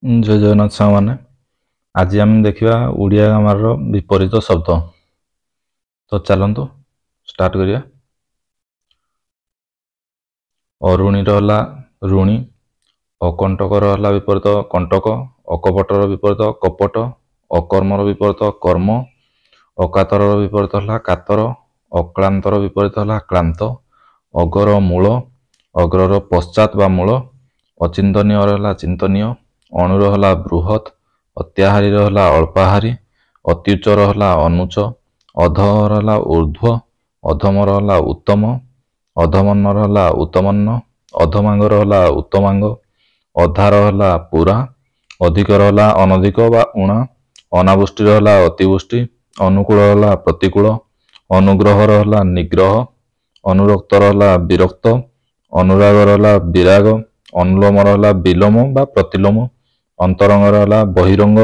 ଜୟ ଜଗନ୍ନାଥ ସାଙ୍ଗମାନେ। ଆଜି ଆମେ ଦେଖିବା ଓଡ଼ିଆ ଗ୍ରାମାରର ବିପରୀତ ଶବ୍ଦ। ତ ଚାଲନ୍ତୁ ଷ୍ଟାର୍ଟ କରିବା। ଅରୁଣୀର ହେଲା ରୁଣୀ, ଅକଣ୍ଟକର ହେଲା ବିପରୀତ କଣ୍ଟକ, ଅକପଟର ବିପରୀତ କପଟ, ଅକର୍ମର ବିପରୀତ କର୍ମ, ଅକାତରର ବିପରୀତ ହେଲା କାତର, ଅକ୍ଳାନ୍ତର ବିପରୀତ ହେଲା କ୍ଳାନ୍ତ, ଅଗର ମୂଳ, ଅଗ୍ରର ପଶ୍ଚାତ ବା ମୂଳ, ଅଚିନ୍ତନୀୟର ହେଲା ଚିନ୍ତନୀୟ, ଅଣୁର ହେଲା ବୃହତ୍, ଅତ୍ୟାହାରୀର ହେଲା ଅଳ୍ପାହାରୀ, ଅତ୍ୟୁଚ୍ଚର ହେଲା ଅନୁଚ୍ଚ, ଅଧର ହେଲା ଊର୍ଧ୍ୱ, ଅଧମର ହେଲା ଉତ୍ତମ, ଅଧମନ୍ନର ହେଲା ଉତ୍ତମନ୍ନ, ଅଧମାଙ୍ଗର ହେଲା ଉତ୍ତମାଙ୍ଗ, ଅଧାର ହେଲା ପୁରା, ଅଧିକର ହେଲା ଅନଧିକ ବା ଉଣା, ଅନାବୃଷ୍ଟିର ହେଲା ଅତିବୃଷ୍ଟି, ଅନୁକୂଳ ହେଲା ପ୍ରତିକୂଳ, ଅନୁଗ୍ରହର ହେଲା ନିଗ୍ରହ, ଅନୁରକ୍ତର ହେଲା ବିରକ୍ତ, ଅନୁରାଗର ହେଲା ବିରାଗ, ଅନୁଲୋମର ହେଲା ବିଲୋମ ବା ପ୍ରତିଲୋମ, ଅନ୍ତରଙ୍ଗର ହେଲା ବହିରଙ୍ଗ,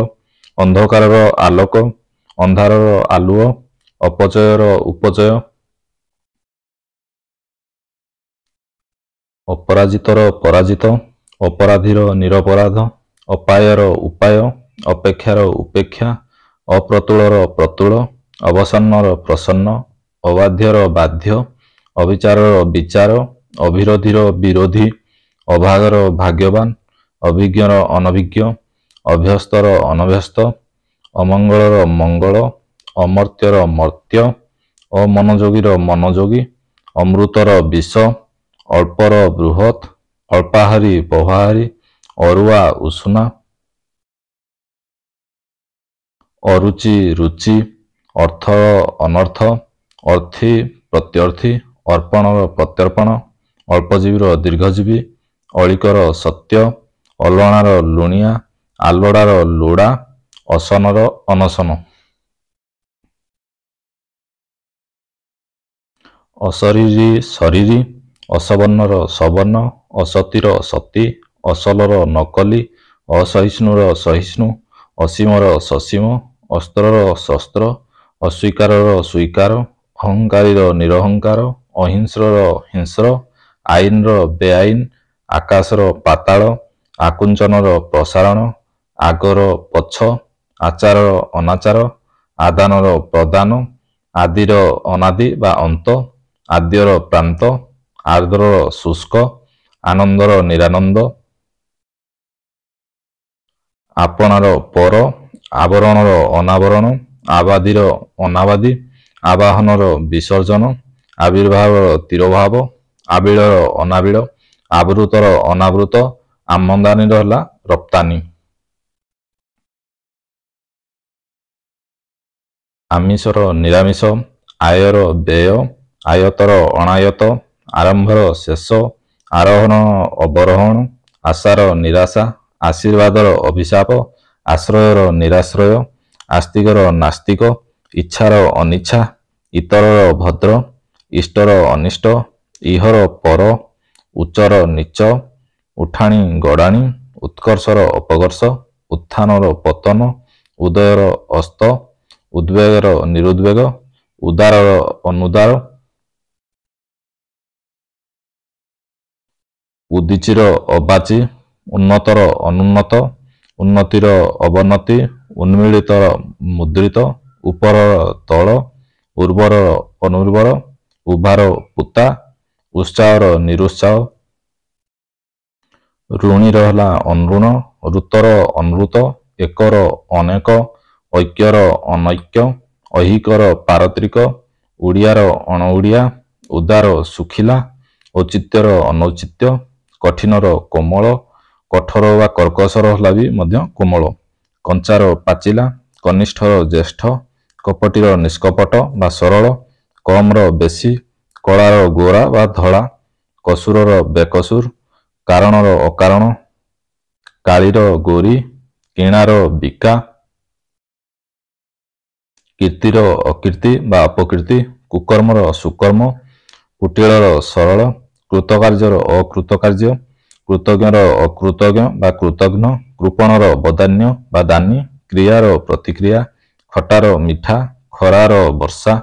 ଅନ୍ଧକାରର ଆଲୋକ, ଅନ୍ଧାରର ଆଲୁଅ, ଅପଚୟର ଉପଚୟ, ଅପରାଜିତର ପରାଜିତ, ଅପରାଧୀର ନିରପରାଧ, ଅପାୟର ଉପାୟ, ଅପେକ୍ଷାର ଉପେକ୍ଷା, ଅପ୍ରତୁଳର ପ୍ରତୁଳ, ଅବସନ୍ନର ପ୍ରସନ୍ନ, ଅବାଧ୍ୟର ବାଧ୍ୟ, ଅବିଚାରର ବିଚାର, ଅବିରୋଧୀର ବିରୋଧୀ, ଅଭାଗର ଭାଗ୍ୟବାନ, ଅଭିଜ୍ଞର ଅନଭିଜ୍ଞ, ଅଭ୍ୟସ୍ତର ଅନଭ୍ୟସ୍ତ, ଅମଙ୍ଗଳର ମଙ୍ଗଳ, ଅମର୍ତ୍ୟର ମର୍ତ୍ୟ, ଅମନୋଯୋଗୀର ମନୋଯୋଗୀ, ଅମୃତର ବିଷ, ଅଳ୍ପର ବୃହତ୍, ଅଳ୍ପାହାରୀ ବହୁହାରୀ, ଅରୁଆ ଉଷୁନା, ଅରୁଚି ରୁଚି, ଅର୍ଥର ଅନର୍ଥ, ଅର୍ଥୀ ପ୍ରତ୍ୟର୍ଥୀ, ଅର୍ପଣର ପ୍ରତ୍ୟର୍ପଣ, ଅଳ୍ପଜୀବୀର ଦୀର୍ଘଜୀବୀ, ଅଳିକର ସତ୍ୟ, ଅଲଣାର ଲୁଣିଆ, ଆଲୋଡ଼ାର ଲୋଡ଼ା, ଅସନର ଅନସନ, ଅଶରୀରୀ ଶରୀରୀ, ଅସବର୍ଣ୍ଣର ସବର୍ଣ୍ଣ, ଅସତୀର ସତୀ, ଅସଲର ନକଲି, ଅସହିଷ୍ଣୁର ସହିଷ୍ଣୁ, ଅସୀମର ସସୀମ, ଅସ୍ତ୍ରର ଶସ୍ତ୍ର, ଅସ୍ୱୀକାରର ସ୍ୱୀକାର, ଅହଙ୍କାରୀର ନିରହଙ୍କାର, ଅହିଂସ୍ରର ହିଂସ୍ର, ଆଇନର ବେଆଇନ, ଆକାଶର ପାତାଳ, ଆକୁଞ୍ଚନର ପ୍ରସାରଣ, ଆଗର ପଛ, ଆଚାରର ଅନାଚାର, ଆଦାନର ପ୍ରଦାନ, ଆଦିର ଅନାଦି ବା ଅନ୍ତ, ଆଦ୍ୟର ପ୍ରାନ୍ତ, ଆର୍ଦ୍ରର ଶୁଷ୍କ, ଆନନ୍ଦର ନିରାନନ୍ଦ, ଆପଣାର ପର, ଆବରଣର ଅନାବରଣ, ଆବାଦୀର ଅନାବାଦୀ, ଆବାହନର ବିସର୍ଜନ, ଆବିର୍ଭାବର ତିରୋଭାବ, ଆବିଳର ଅନାବିଳ, ଆବୃତର ଅନାବୃତ, ଆମଦାନୀର ହେଲା ରପ୍ତାନି। ଆମିଷର ନିରାମିଷ, ଆୟର ବ୍ୟୟ, ଆୟତର ଅଣାୟତ, ଆରମ୍ଭର ଶେଷ, ଆରୋହଣ ଅବରୋହଣ, ଆଶାର ନିରାଶା, ଆଶୀର୍ବାଦର ଅଭିଶାପ, ଆଶ୍ରୟର ନିରାଶ୍ରୟ, ଆସ୍ତିକର ନାସ୍ତିକ, ଇଚ୍ଛାର ଅନିଚ୍ଛା, ଇତରର ଭଦ୍ର, ଇଷ୍ଟର ଅନିଷ୍ଟ, ଇହର ପର, ଉଚ୍ଚର ନୀଚ, ଉଠାଣି ଗଡ଼ାଣି, ଉତ୍କର୍ଷର ଅପକର୍ଷ, ଉତ୍ଥାନର ପତନ, ଉଦୟର ଅସ୍ତ, ଉଦ୍ବେଗର ନିରୁଦ୍ବେଗ, ଉଦାରର ଅନୁଦାର, ଉଦିଚିର ଅବାଚି, ଉନ୍ନତର ଅନୁନ୍ନତ, ଉନ୍ନତିର ଅବନତି, ଉନ୍ମୀଳିତର ମୁଦ୍ରିତ, ଉପରର ତଳ, ଉର୍ବରର ଅନୁର୍ବର, ଉଭାର ପୁତା, ଉତ୍ସାହର ନିରୁତ୍ସାହ, ଋଣୀର ହେଲା ଅନୃଣ, ଋତର ଅନୃତ, ଏକର ଅନେକ, ଐକ୍ୟର ଅନୈକ୍ୟ, ଐହିକର ପାରତ୍ରିକ, ଓଡ଼ିଆର ଅଣଓଡ଼ିଆ, ଉଦାର ଶୁଖିଲା, ଔଚିତ୍ୟର ଅନୌଚିତ୍ୟ, କଠିନର କୋମଳ, କଠୋର ବା କର୍କଶର ହେଲା ବି ମଧ୍ୟ କୋମଳ, କଞ୍ଚାର ପାଚିଲା, କନିଷ୍ଠର ଜ୍ୟେଷ୍ଠ, କପଟୀର ନିଷ୍କପଟ ବା ସରଳ, କମର ବେଶୀ, କଳାର ଗୋରା ବା ଧଳା, କସୁରର ବେକସୁର, କାରଣର ଅକାରଣ, କାଳିର ଗୋରି, କିଣାର ବିକା, କୀର୍ତ୍ତିର ଅକୀର୍ତ୍ତି ବା ଅପକୀର୍ତ୍ତି, କୁକର୍ମର ସୁକର୍ମ, କୁଟିଳର ସରଳ, କୃତକାର୍ଯ୍ୟର ଅକୃତକାର୍ଯ୍ୟ, କୃତଜ୍ଞର ଅକୃତଜ୍ଞ ବା କୃତଘ୍ନ, କୃପଣର ବଦାନ୍ୟ ବା ଦାନୀ, କ୍ରିୟାର ପ୍ରତିକ୍ରିୟା, ଖଟାର ମିଠା, ଖରାର ବର୍ଷା,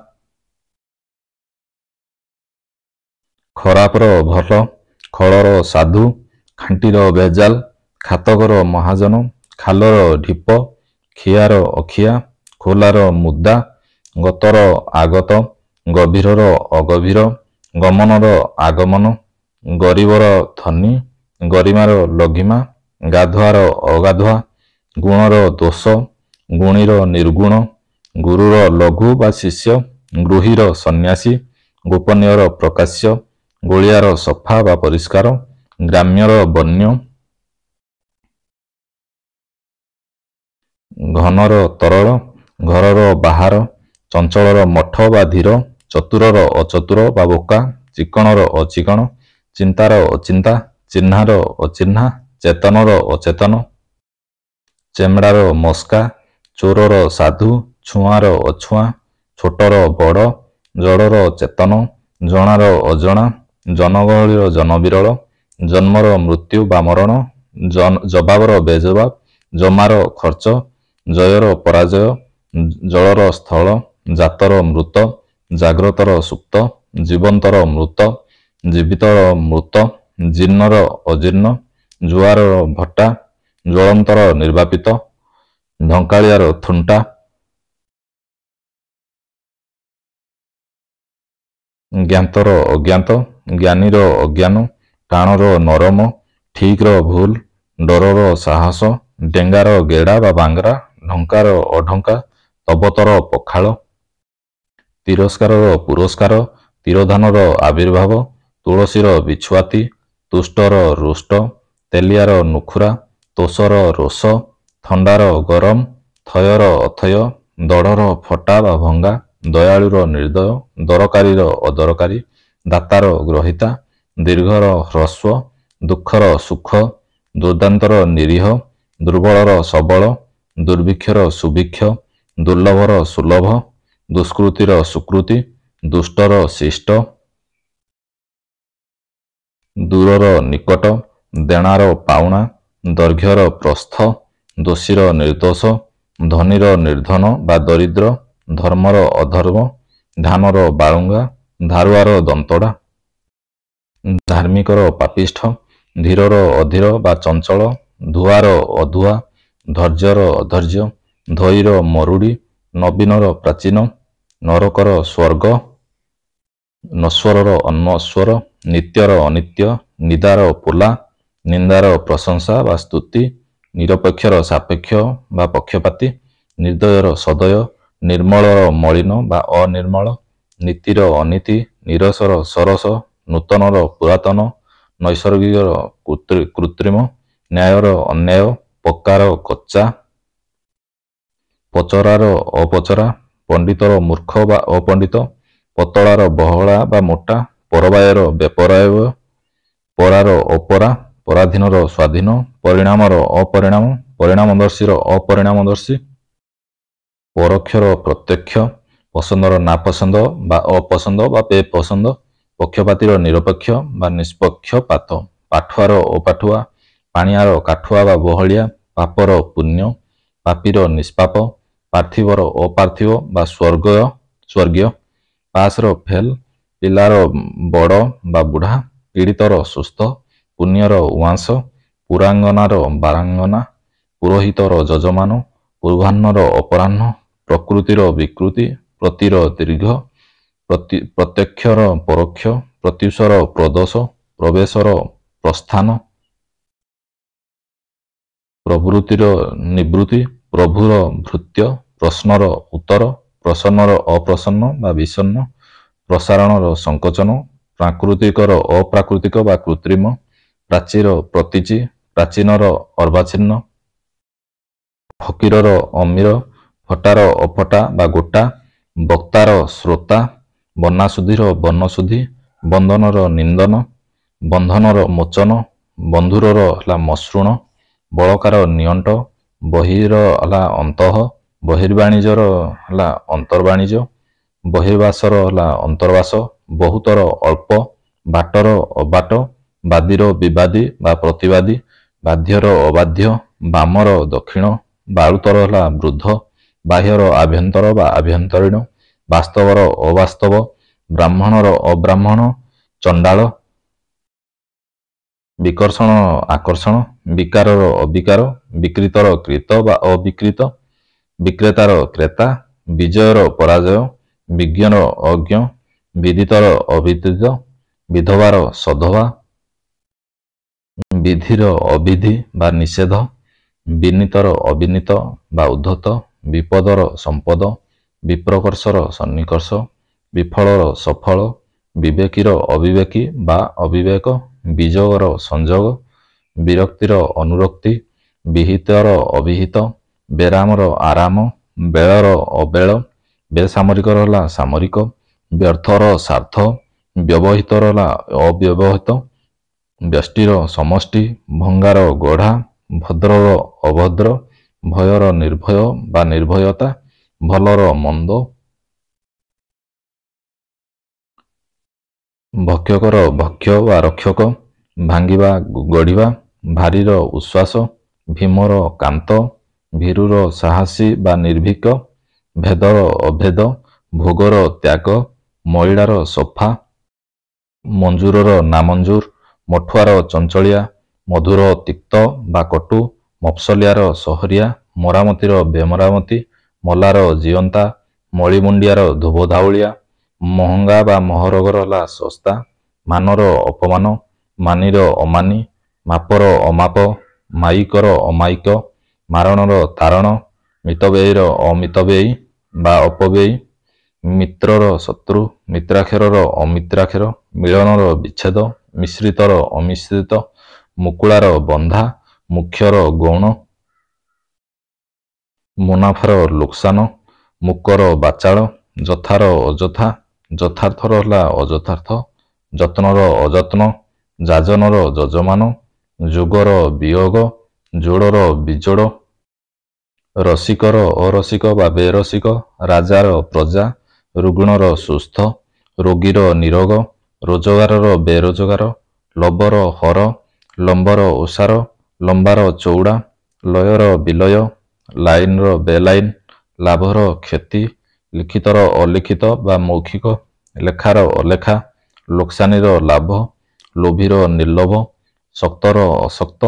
ଖରାପର ଭଲ, ଖଳର ସାଧୁ, ଖାଣ୍ଟିର ଭେଜାଲ, ଖାତକର ମହାଜନ, ଖାଲର ଢିପ, ଖିଆର ଅଖିଆ, ଖୋଲାର ମୁଦା, ଗତର ଆଗତ, ଗଭୀରର ଅଗଭୀର, ଗମନର ଆଗମନ, ଗରିବର ଧନୀ, ଗରିମାର ଲଘିମା, ଗାଧୁଆର ଅଗାଧୁଆ, ଗୁଣର ଦୋଷ, ଗୁଣୀର ନିର୍ଗୁଣ, ଗୁରୁର ଲଘୁ ବା ଶିଷ୍ୟ, ଗୃହୀର ସନ୍ନ୍ୟାସୀ, ଗୋପନୀୟର ପ୍ରକାଶ୍ୟ, ଗୋଳିଆର ସଫା ବା ପରିଷ୍କାର, ଗ୍ରାମ୍ୟର ବନ୍ୟ, ଘନର ତରଳ, ଘରର ବାହାର, ଚଞ୍ଚଳର ମଠ ବା ଧୀର, ଚତୁରର ଅଚତୁର ବା ବୋକା, ଚିକଣର ଅଚିକଣ, ଚିନ୍ତାର ଅଚିନ୍ତା, ଚିହ୍ନାର ଅଚିହ୍ନା, ଚେତନର ଅଚେତନ, ଚେମ୍ଡ଼ାର ମସ୍କା, ଚୋରର ସାଧୁ, ଛୁଆଁର ଅଛୁଆଁ, ଛୋଟର ବଡ଼, ଜଡ଼ର ଚେତନ, ଜଣାର ଅଜଣା, ଜନଗହଳିର ଜନବିରଳ, ଜନ୍ମର ମୃତ୍ୟୁ ବା ମରଣ, ଜବାବର ବେଜବାବ, ଜମାର ଖର୍ଚ୍ଚ, ଜୟର ପରାଜୟ, ଜଳର ସ୍ଥଳ, ଜାତର ମୃତ, ଜାଗ୍ରତର ସୁପ୍ତ, ଜୀବନ୍ତର ମୃତ, ଜୀବିତର ମୃତ, ଜୀର୍ଣ୍ଣର ଅଜୀର୍ଣ୍ଣ, ଜୁଆରର ଭଟ୍ଟା, ଜ୍ୱଳନ୍ତର ନିର୍ବାପିତ, ଢଙ୍କାଳିଆର ଥୁଣ୍ଟା, ଜ୍ଞାତର ଅଜ୍ଞାତ, ଜ୍ଞାନୀର ଅଜ୍ଞାନ, ଟାଣର ନରମ, ଠିକ୍ର ଭୁଲ, ଡରର ସାହସ, ଡେଙ୍ଗାର ଗେଡ଼ା ବା ବାଙ୍ଗରା, ଢଙ୍କାର ଅଢଙ୍କା, ତବତର ପଖାଳ, ତିରସ୍କାରର ପୁରସ୍କାର, ତିରୋଧାନର ଆବିର୍ଭାବ, ତୁଳସୀର ବିଛୁଆତି, ତୁଷ୍ଟର ରୁଷ୍ଟ, ତେଲିଆର ନୁଖୁରା, ତୋଷର ରୋଷ, ଥଣ୍ଡାର ଗରମ, ଥୟର ଅଥୟ, ଦଢ଼ର ଫଟା ବା ଭଙ୍ଗା, ଦୟାଳୁର ନିର୍ଦୟ, ଦରକାରୀର ଅଦରକାରୀ, ଦାତାର ଗ୍ରହିତା, ଦୀର୍ଘର ହ୍ରସ୍ୱ, ଦୁଃଖର ସୁଖ, ଦୁର୍ଦାନ୍ତର ନିରୀହ, ଦୁର୍ବଳର ସବଳ, ଦୁର୍ଭିକ୍ଷର ସୁଭିକ୍ଷ, ଦୁର୍ଲଭର ସୁଲଭ, ଦୁଷ୍କୃତିର ସୁକୃତି, ଦୁଷ୍ଟର ଶିଷ୍ଟ, ଦୂରର ନିକଟ, ଦେଣାର ପାଉଣା, ଦୈର୍ଘ୍ୟର ପ୍ରସ୍ଥ, ଦୋଷୀର ନିର୍ଦ୍ଦୋଷ, ଧନୀର ନିର୍ଧନ ବା ଦରିଦ୍ର, ଧର୍ମର ଅଧର୍ମ, ଧାନର ବାଳୁଙ୍ଗା, ଧାରୁଆର ଦନ୍ତଡ଼ା, ଧାର୍ମିକର ପାପିଷ୍ଠ, ଧୀରର ଅଧୀର ବା ଚଞ୍ଚଳ, ଧୁଆର ଅଧୁଆ, ଧୈର୍ଯ୍ୟର ଅଧୈର୍ଯ୍ୟ, ଧୋଇର ମରୁଡ଼ି, ନବୀନର ପ୍ରାଚୀନ, ନରକର ସ୍ୱର୍ଗ, ନଶ୍ୱରର ଅନଶ୍ୱର, ନିତ୍ୟର ଅନିତ୍ୟ, ନିଦାର ପୋଲା, ନିନ୍ଦାର ପ୍ରଶଂସା ବା ସ୍ତୁତି, ନିରପେକ୍ଷର ସାପେକ୍ଷ ବା ପକ୍ଷପାତୀ, ନିର୍ଦ୍ଦୟର ସଦୟ, ନିର୍ମଳର ମଳିନ ବା ଅନିର୍ମଳ, ନୀତିର ଅନୀତି, ନିରସର ସରସ, ନୂତନର ପୁରାତନ, ନୈସର୍ଗିକର କୃତ୍ରିମ, ନ୍ୟାୟର ଅନ୍ୟାୟ, ପକ୍କାର କଚା, ପଚରାର ଅପଚରା, ପଣ୍ଡିତର ମୂର୍ଖ ବା ଅପଣ୍ଡିତ, ପତଳାର ବହଳା ବା ମୋଟା, ପରବାୟର ବେପରାୟ, ପରାର ଅପରା, ପରାଧୀନର ସ୍ୱାଧୀନ, ପରିଣାମର ଅପରିଣାମ, ପରିଣାମଦର୍ଶୀର ଅପରିଣାମଦର୍ଶୀ, ପରୋକ୍ଷର ପ୍ରତ୍ୟକ୍ଷ, ପସନ୍ଦର ନାପସନ୍ଦ ବା ଅପସନ୍ଦ ବା ବେପସନ୍ଦ, ପକ୍ଷପାତୀର ନିରପେକ୍ଷ ବା ନିଷ୍ପକ୍ଷପାତ, ପାଠୁଆର ଅପାଠୁଆ, ପାଣିଆର କାଠୁଆ ବା ବହଳିଆ, ପାପର ପୁଣ୍ୟ, ପାପୀର ନିଷ୍ପାପ, ପାର୍ଥିବର ଅପାର୍ଥିବ ବା ସ୍ୱର୍ଗୀୟ, ପାସର ଫେଲ, ପିଲାର ବଡ଼ ବା ବୁଢ଼ା, ପୀଡ଼ିତର ସୁସ୍ଥ, ପୁଣ୍ୟର ଉଆଁସ, ପୁରାଙ୍ଗନାର ବାରାଙ୍ଗନା, ପୁରୋହିତର ଯଜମାନ, ପୂର୍ବାହ୍ନର ଅପରାହ୍ନ, ପ୍ରକୃତିର ବିକୃତି, ପ୍ରତିର ଦୀର୍ଘ, ପ୍ରତ୍ୟକ୍ଷର ପରୋକ୍ଷ, ପ୍ରତ୍ୟୁଷର ପ୍ରଦୋଷ, ପ୍ରବେଶର ପ୍ରସ୍ଥାନ, ପ୍ରବୃତ୍ତିର ନିବୃତ୍ତି, ପ୍ରଭୁର ଭୃତ୍ୟ, ପ୍ରଶ୍ନର ଉତ୍ତର, ପ୍ରସନ୍ନର ଅପ୍ରସନ୍ନ ବା ବିଷନ୍ନ, ପ୍ରସାରଣର ସଂକୋଚନ, ପ୍ରାକୃତିକର ଅପ୍ରାକୃତିକ ବା କୃତ୍ରିମ, ପ୍ରାଚୀର ପ୍ରତୀଚୀ, ପ୍ରାଚୀନର ଅର୍ବାଚୀନ, ଫକୀରର ଅମୀର, ଫଟାର ଅଫଟା ବା ଗୋଟା, ବକ୍ତାର ଶ୍ରୋତା, ବନାଶୁଦ୍ଧିର ବନଶୁଦ୍ଧି, ବନ୍ଦନର ନିନ୍ଦନ, ବନ୍ଧନର ମୋଚନ, ବନ୍ଧୁରର ହେଲା ମସୃଣ, ବଳକାର ନିଅଣ୍ଟ, ବହିର ହେଲା ଅନ୍ତଃ, ବହିର୍ବାଣିଜ୍ୟର ହେଲା ଅନ୍ତର୍ବାଣିଜ୍ୟ, ବହିର୍ବାସର ହେଲା ଅନ୍ତର୍ବାସ, ବହୁତର ଅଳ୍ପ, ବାଟର ଅବାଟ, ବାଦୀର ବିବାଦୀ ବା ପ୍ରତିବାଦୀ, ବାଧ୍ୟର ଅବାଧ୍ୟ, ବାମର ଦକ୍ଷିଣ, ବାଳୁତର ହେଲା ବୃଦ୍ଧ, ବାହ୍ୟର ଆଭ୍ୟନ୍ତର ବା ଆଭ୍ୟନ୍ତରୀଣ, ବାସ୍ତବର ଅବାସ୍ତବ, ବ୍ରାହ୍ମଣର ଅବ୍ରାହ୍ମଣ, ଚଣ୍ଡାଳ, ବିକର୍ଷଣ ଆକର୍ଷଣ, ବିକାରର ଅବିକାର, ବିକୃତର କୃତ ବା ଅବିକୃତ, ବିକ୍ରେତାର କ୍ରେତା, ବିଜୟର ପରାଜୟ, ବିଜ୍ଞର ଅଜ୍ଞ, ବିଦିତର ଅବିଦିତ, ବିଧବାର ସଧବା, ବିଧିର ଅବିଧି ବା ନିଷେଧ, ବିନୀତର ଅବିନୀତ ବା ଉଦ୍ଧତ, ବିପଦର ସମ୍ପଦ, ବିପ୍ରକର୍ଷର ସନ୍ନିକର୍ଷ, ବିଫଳର ସଫଳ, ବିବେକୀର ଅବିବେକୀ ବା ଅବିବେକ, ବିଯୋଗର ସଂଯୋଗ, ବିରକ୍ତିର ଅନୁରକ୍ତି, ବିହିତର ଅବିହିତ, ବେରାମର ଆରାମ, ବେଳର ଅବେଳ, ବେସାମରିକର ହେଲା ସାମରିକ, ବ୍ୟର୍ଥର ସାର୍ଥ, ବ୍ୟବହିତର ହେଲା ଅବ୍ୟବହିତ, ବ୍ୟଷ୍ଟିର ସମଷ୍ଟି, ଭଙ୍ଗାର ଗଢ଼ା, ଭଦ୍ରର ଅଭଦ୍ର, ଭୟର ନିର୍ଭୟ ବା ନିର୍ଭୟତା, ଭଲର ମନ୍ଦ, ଭକ୍ଷକର ଭକ୍ଷ ବା ରକ୍ଷକ, ଭାଙ୍ଗିବା ଗଢ଼ିବା, ଭାରିର ଉଶ୍ୱାସ, ଭୀମର କାନ୍ତ, ଭୀରୁର ସାହସୀ ବା ନିର୍ଭୀକ, ଭେଦର ଅଭେଦ, ଭୋଗର ତ୍ୟାଗ, ମଇଳାର ସଫା, ମଞ୍ଜୁରର ନାମଞ୍ଜୁର, ମଠୁଆର ଚଞ୍ଚଳିଆ, ମଧୁର ତିକ୍ତ ବା କଟୁ, ମଫସଲିଆର ସହରିଆ, ମରାମତିର ବେମରାମତି, ମଲାର ଜିଅନ୍ତା, ମଳିମୁଣ୍ଡିଆର ଧୋବଧାଉଳିଆ, ମହଙ୍ଗା ବା ମହରଗର ହେଲା ଶସ୍ତା, ମାନର ଅପମାନ, ମାନିର ଅମାନି, ମାପର ଅମାପ, ମାଇକର ଅମାଇକ, ମାରଣର ତାରଣ, ମିତବ୍ୟୟୀର ଅମିତବ୍ୟୟୀ ବା ଅପବ୍ୟୟୀ, ମିତ୍ରର ଶତ୍ରୁ, ମିତ୍ରାକ୍ଷରର ଅମିତ୍ରାକ୍ଷର, ମିଳନର ବିଚ୍ଛେଦ, ମିଶ୍ରିତର ଅମିଶ୍ରିତ, ମୁକୁଳାର ବନ୍ଧା, ମୁଖ୍ୟର ଗୌଣ, ମୁନାଫାର ଲୋକସାନ, ମୁକର ବାଚାଳ, ଯଥାର ଅଯଥା, ଯଥାର୍ଥର ହେଲା ଅଯଥାର୍ଥ, ଯତ୍ନର ଅଯତ୍ନ, ଯାଜନର ଯଜମାନ, ଯୋଗର ବିୟୋଗ, ଯୋଡ଼ର ବିଜୋଡ଼, ରସିକର ଅରସିକ ବା ବେରସିକ, ରାଜାର ପ୍ରଜା, ରୁଗ୍ଣର ସୁସ୍ଥ, ରୋଗୀର ନିରୋଗ, ରୋଜଗାରର ବେରୋଜଗାର, ଲବର ହର, ଲମ୍ବର ଓସାର, ଲମ୍ବାର ଚଉଡ଼ା, ଲୟର ବିଲୟ, ଲାଇନର ବେଲାଇନ, ଲାଭର କ୍ଷତି, ଲିଖିତର ଅଲିଖିତ ବା ମୌଖିକ, ଲେଖାର ଅଲେଖା, ଲୋକସାନୀର ଲାଭ, ଲୋଭୀର ନିର୍ଲୋଭ, ଶକ୍ତର ଅଶକ୍ତ,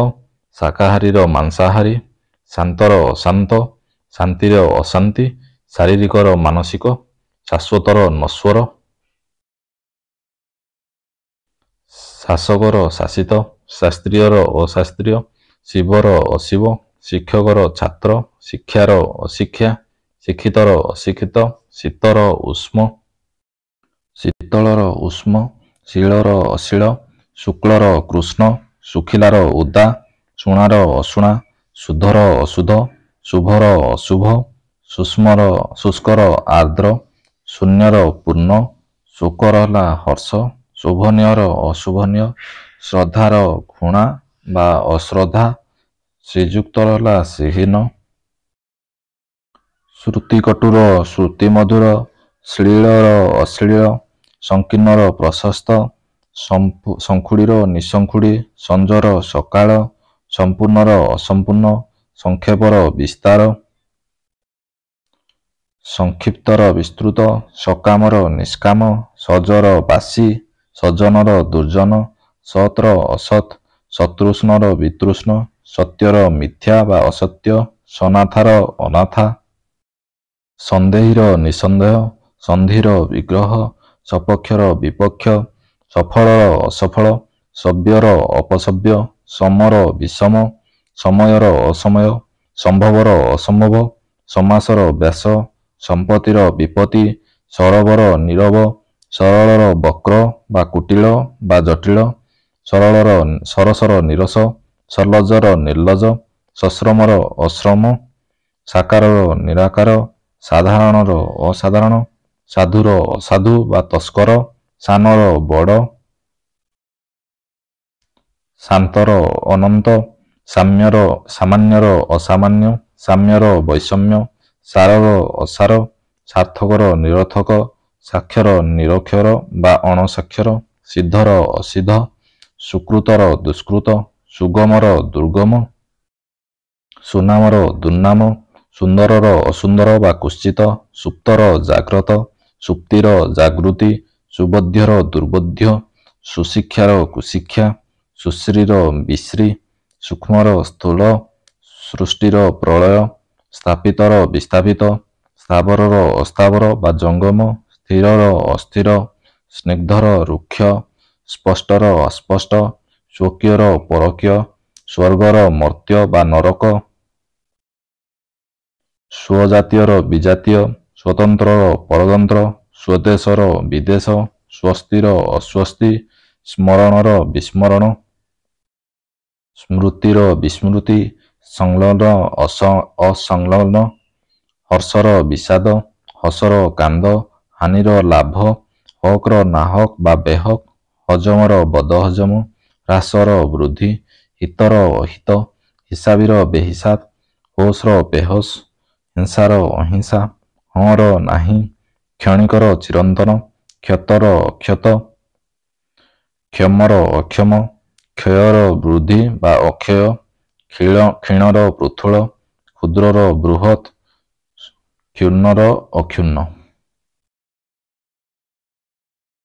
ଶାକାହାରୀର ମାଂସାହାରୀ, ଶାନ୍ତର ଅଶାନ୍ତ, ଶାନ୍ତିର ଅଶାନ୍ତି, ଶାରୀରିକର ମାନସିକ, ଶାଶ୍ୱତର ନଶ୍ୱର, ଶାସକର ଶାସିତ, ଶାସ୍ତ୍ରୀୟର ଅଶାସ୍ତ୍ରୀୟ, ଶିବର ଅଶିବ, ଶିକ୍ଷକର ଛାତ୍ର, ଶିକ୍ଷାର ଅଶିକ୍ଷା, ଶିକ୍ଷିତର ଅଶିକ୍ଷିତ, ଶୀତର ଉଷ୍ମ, ଶୀତଳର ଉଷ୍ମ, ଶୀଳର ଅଶୀଳ, ଶୁକ୍ଳର କୃଷ୍ଣ, ଶୁଖିଲାର ଉଦା, ଶୁଣାର ଅଶୁଣା, ଶୁଦ୍ଧର ଅଶୁଦ୍ଧ, ଶୁଭର ଅଶୁଭ, ଶୁଷ୍କର ଆର୍ଦ୍ର, ଶୂନ୍ୟର ପୂର୍ଣ୍ଣ, ଶୋକର ହେଲା ହର୍ଷ, ଶୋଭନୀୟର ଅଶୋଭନୀୟ, ଶ୍ରଦ୍ଧାର ଘୃଣା ବା ଅଶ୍ରଦ୍ଧା, ଶ୍ରୀଯୁକ୍ତର ହେଲା ଶ୍ରୀହୀନ, ଶ୍ରୁତିକଟୁର ଶ୍ରୁତିମଧୁର, ଶ୍ଳୀଳର ଅଶ୍ଳୀଳ, ସଂକୀର୍ଣ୍ଣର ପ୍ରଶସ୍ତ, ସଂଖୁଡ଼ିର ନିଃସଂଖୁଡ଼ି, ସଞ୍ଜର ସକାଳ, ସମ୍ପୂର୍ଣ୍ଣର ଅସମ୍ପୂର୍ଣ୍ଣ, ସଂକ୍ଷେପର ବିସ୍ତାର, ସଂକ୍ଷିପ୍ତର ବିସ୍ତୃତ, ସକାମର ନିଷ୍କାମ, ସଜର ବାସି, ସଜ୍ଜନର ଦୁର୍ଜନ, ସତ୍ର ଅସତ୍, ସତୃଷ୍ଣର ବିତୃଷ୍ଣ, ସତ୍ୟର ମିଥ୍ୟା ବା ଅସତ୍ୟ, ସନାଥାର ଅନାଥା, ସନ୍ଦେହୀର ନିଃସନ୍ଦେହ, ସନ୍ଧିର ବିଗ୍ରହ, ସପକ୍ଷର ବିପକ୍ଷ, ସଫଳର ଅସଫଳ, ସବ୍ୟର ଅପସବ୍ୟ, ସମର ବିଷମ, ସମୟର ଅସମୟ, ସମ୍ଭବର ଅସମ୍ଭବ, ସମାସର ବ୍ୟାସ, ସମ୍ପତ୍ତିର ବିପତ୍ତି, ସରବର ନୀରବ, ସରଳର ବକ୍ର ବା କୁଟିଳ ବା ଜଟିଳ, ସରସର ନିରସ, ସଲ୍ଲଜର ନିର୍ଲଜ, ସଶ୍ରମର ଅଶ୍ରମ, ସାକାରର ନିରାକାର, ସାଧାରଣର ଅସାଧାରଣ, ସାଧୁର ଅସାଧୁ ବା ତସ୍କର, ସାନର ବଡ଼, ଶାନ୍ତର ଅନନ୍ତ, ସାମାନ୍ୟର ଅସାମାନ୍ୟ, ସାମ୍ୟର ବୈଷମ୍ୟ, ସାରର ଅସାର, ସାର୍ଥକର ନିରର୍ଥକ, ସାକ୍ଷର ନିରକ୍ଷର ବା ଅଣସାକ୍ଷର, ସିଦ୍ଧର ଅସିଦ୍ଧ, ସୁକୃତର ଦୁଷ୍କୃତ, ସୁଗମର ଦୁର୍ଗମ, ସୁନାମର ଦୁର୍ନାମ, ସୁନ୍ଦରର ଅସୁନ୍ଦର ବା କୁତ୍ସିତ, ସୁପ୍ତର ଜାଗ୍ରତ, ସୁପ୍ତିର ଜାଗୃତି, ସୁବୋଧ୍ୟର ଦୁର୍ବୋଧ୍ୟ, ସୁଶିକ୍ଷାର କୁଶିକ୍ଷା, ସୁଶ୍ରୀର ବିଶ୍ରୀ, ସୂକ୍ଷ୍ମର ସ୍ଥୂଳ, ସୃଷ୍ଟିର ପ୍ରଳୟ, ସ୍ଥାପିତର ବିସ୍ଥାପିତ, ସ୍ଥାବରର ଅସ୍ଥାବର ବା ଜଙ୍ଗମ, ସ୍ଥିରର ଅସ୍ଥିର, ସ୍ନିଗ୍ଧର ରୁକ୍ଷ, ସ୍ପଷ୍ଟର ଅସ୍ପଷ୍ଟ, ସ୍ୱକୀୟର ପରକୀୟ, ସ୍ୱର୍ଗର ମର୍ତ୍ତ୍ୟ ବା ନରକ, ସ୍ୱଜାତୀୟର ବିଜାତୀୟ, ସ୍ୱତନ୍ତ୍ରର ପରତନ୍ତ୍ର, ସ୍ୱଦେଶର ବିଦେଶ, ସ୍ୱସ୍ତିର ଅସ୍ୱସ୍ତି, ସ୍ମରଣର ବିସ୍ମରଣ, ସ୍ମୃତିର ବିସ୍ମୃତି, ସଂଲଗ୍ନ ଅସଂଲଗ୍ନ, ହର୍ଷର ବିଷାଦ, ହସର କାନ୍ଦ, ହାନିର ଲାଭ, ହକ୍ର ନାହକ ବା ବେହକ୍, ହଜମର ବଦହଜମ, ହ୍ରାସର ବୃଦ୍ଧି, ହିତର ଅହିତ, ହିସାବୀର ବେହିସାବ, ହୋସର ବେହୋସ, ହିଂସାର ଅହିଂସା, ହଁର ନାହିଁ, କ୍ଷଣିକର ଚିରନ୍ତନ, କ୍ଷତର ଅକ୍ଷତ, କ୍ଷମର ଅକ୍ଷମ, କ୍ଷୟର ବୃଦ୍ଧି ବା ଅକ୍ଷୟ, କ୍ଷୀଣର ପୃଥୁଳ, କ୍ଷୁଦ୍ରର ବୃହତ୍, କ୍ଷୁଣ୍ଣର ଅକ୍ଷୁଣ୍ଣ।